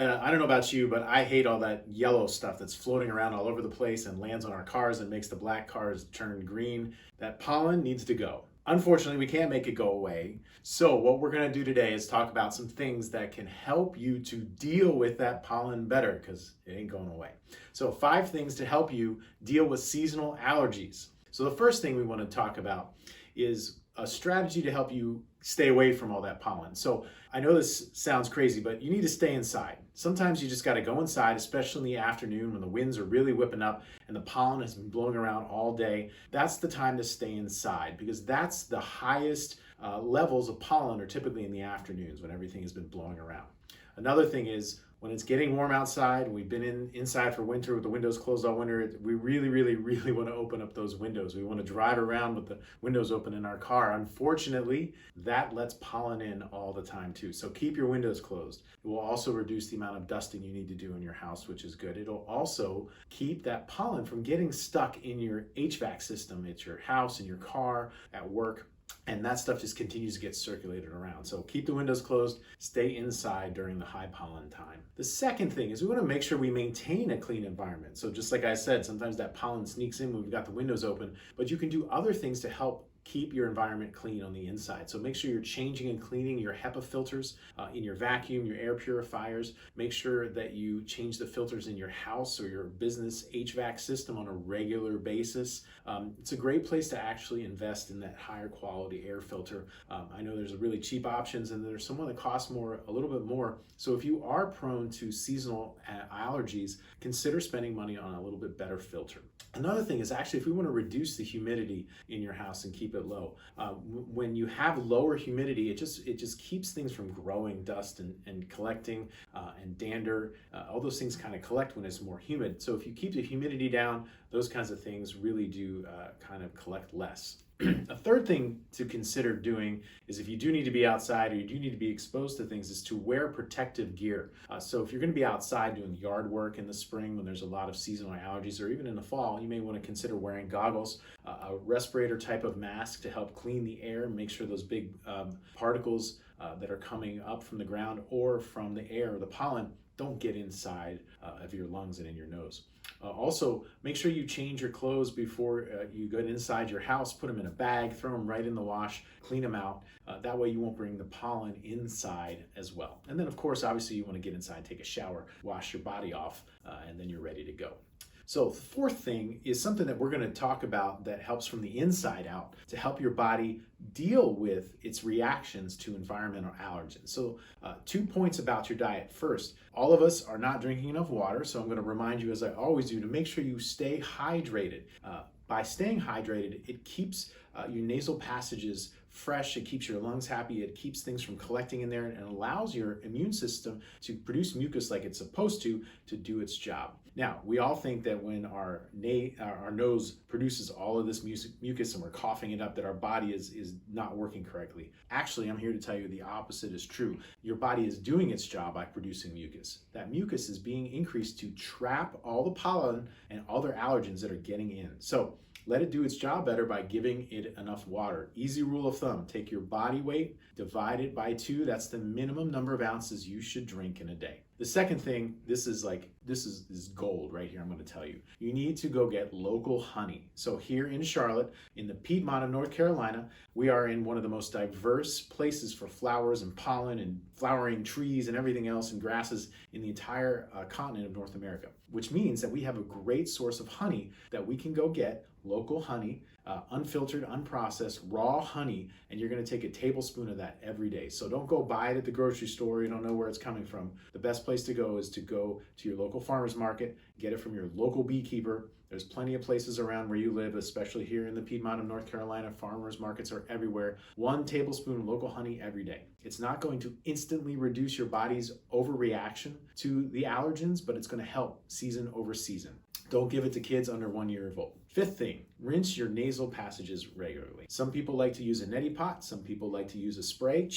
I don't know about you, but I hate all that yellow stuff that's floating around all over the place and lands on our cars and makes the black cars turn green. That pollen needs to go. Unfortunately, we can't make it go away. So, what we're going to do today is talk about some things that can help you to deal with that pollen better because it ain't going away. So, 5 things to help you deal with seasonal allergies. So, the first thing we want to talk about is a strategy to help you stay away from all that pollen. So I know this sounds crazy, but you need to stay inside. Sometimes you just got to go inside, especially in the afternoon when the winds are really whipping up and the pollen has been blowing around all day. That's the time to stay inside because that's the highest levels of pollen are typically in the afternoons when everything has been blowing around. Another thing is when it's getting warm outside, we've been inside for winter with the windows closed all winter, we really want to open up those windows. We want to drive around with the windows open in our car. Unfortunately, that lets pollen in all the time too. So keep your windows closed. It will also reduce the amount of dusting you need to do in your house, which is good. It'll also keep that pollen from getting stuck in your HVAC system at your house, in your car, at work. And that stuff just continues to get circulated around. So keep the windows closed, stay inside during the high pollen time. The second thing is we want to make sure we maintain a clean environment. So just like I said, sometimes that pollen sneaks in when we've got the windows open, but you can do other things to help keep your environment clean on the inside. So make sure you're changing and cleaning your HEPA filters in your vacuum, your air purifiers. Make sure that you change the filters in your house or your business HVAC system on a regular basis. It's a great place to actually invest in that higher quality air filter. I know there's really cheap options and there's some that cost more, a little bit more. So if you are prone to seasonal allergies, consider spending money on a little bit better filter. Another thing is actually if we want to reduce the humidity in your house and keep it low, when you have lower humidity, it just keeps things from growing dust and collecting and dander. All those things kind of collect when it's more humid. So if you keep the humidity down, those kinds of things really do kind of collect less. A third thing to consider doing is if you do need to be outside or you do need to be exposed to things is to wear protective gear. So if you're going to be outside doing yard work in the spring when there's a lot of seasonal allergies or even in the fall, you may want to consider wearing goggles, a respirator type of mask to help clean the air and make sure those big particles that are coming up from the ground or from the air, the pollen, don't get inside of your lungs and in your nose. Also, make sure you change your clothes before you go inside your house. Put them in a bag, throw them right in the wash, clean them out. That way you won't bring the pollen inside as well. And then, of course, obviously you want to get inside, take a shower, wash your body off, and then you're ready to go. So the fourth thing is something that we're going to talk about that helps from the inside out to help your body deal with its reactions to environmental allergens. So 2 points about your diet. First, all of us are not drinking enough water, so I'm going to remind you, as I always do, to make sure you stay hydrated. By staying hydrated, it keeps your nasal passages fresh, it keeps your lungs happy, it keeps things from collecting in there, and allows your immune system to produce mucus like it's supposed to do its job. Now, we all think that when our nose produces all of this mucus and we're coughing it up, that our body is not working correctly. Actually, I'm here to tell you the opposite is true. Your body is doing its job by producing mucus. That mucus is being increased to trap all the pollen and other allergens that are getting in. So let it do its job better by giving it enough water. Easy rule of thumb, take your body weight, divide it by 2. That's the minimum number of ounces you should drink in a day. The second thing, this is gold right here, I'm going to tell you. You need to go get local honey. So here in Charlotte, in the Piedmont of North Carolina, we are in one of the most diverse places for flowers and pollen and flowering trees and everything else and grasses in the entire continent of North America, which means that we have a great source of honey that we can go get, local honey, unfiltered, unprocessed, raw honey, and you're going to take a tablespoon of that every day. So don't go buy it at the grocery store. You don't know where it's coming from. The best place to go is to go to your local farmer's market, get it from your local beekeeper. There's plenty of places around where you live, especially here in the Piedmont of North Carolina. Farmers markets are everywhere. 1 tablespoon of local honey every day. It's not going to instantly reduce your body's overreaction to the allergens, but it's going to help season over season. Don't give it to kids under 1 year old. Fifth thing, rinse your nasal passages regularly. Some people like to use a neti pot, some people like to use a spray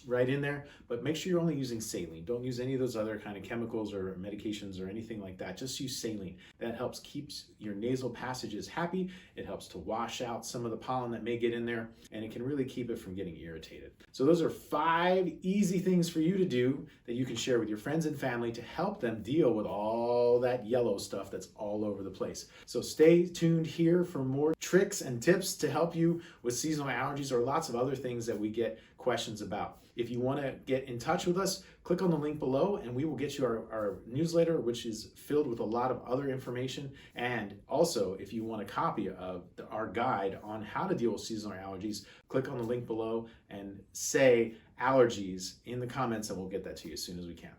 right in there, but make sure you're only using saline. Don't use any of those other kind of chemicals or medications or anything like that. Just use saline. That helps keep your nasal passages happy. It helps to wash out some of the pollen that may get in there, and it can really keep it from getting irritated. So those are 5 easy things for you to do that you can share with your friends and family to help them deal with all that yellow stuff that's all over the place. So stay tuned here for more tricks and tips to help you with seasonal allergies or lots of other things that we get questions about. If you want to get in touch with us, click on the link below and we will get you our newsletter, which is filled with a lot of other information. And also, if you want a copy of our guide on how to deal with seasonal allergies, click on the link below and say allergies in the comments and we'll get that to you as soon as we can.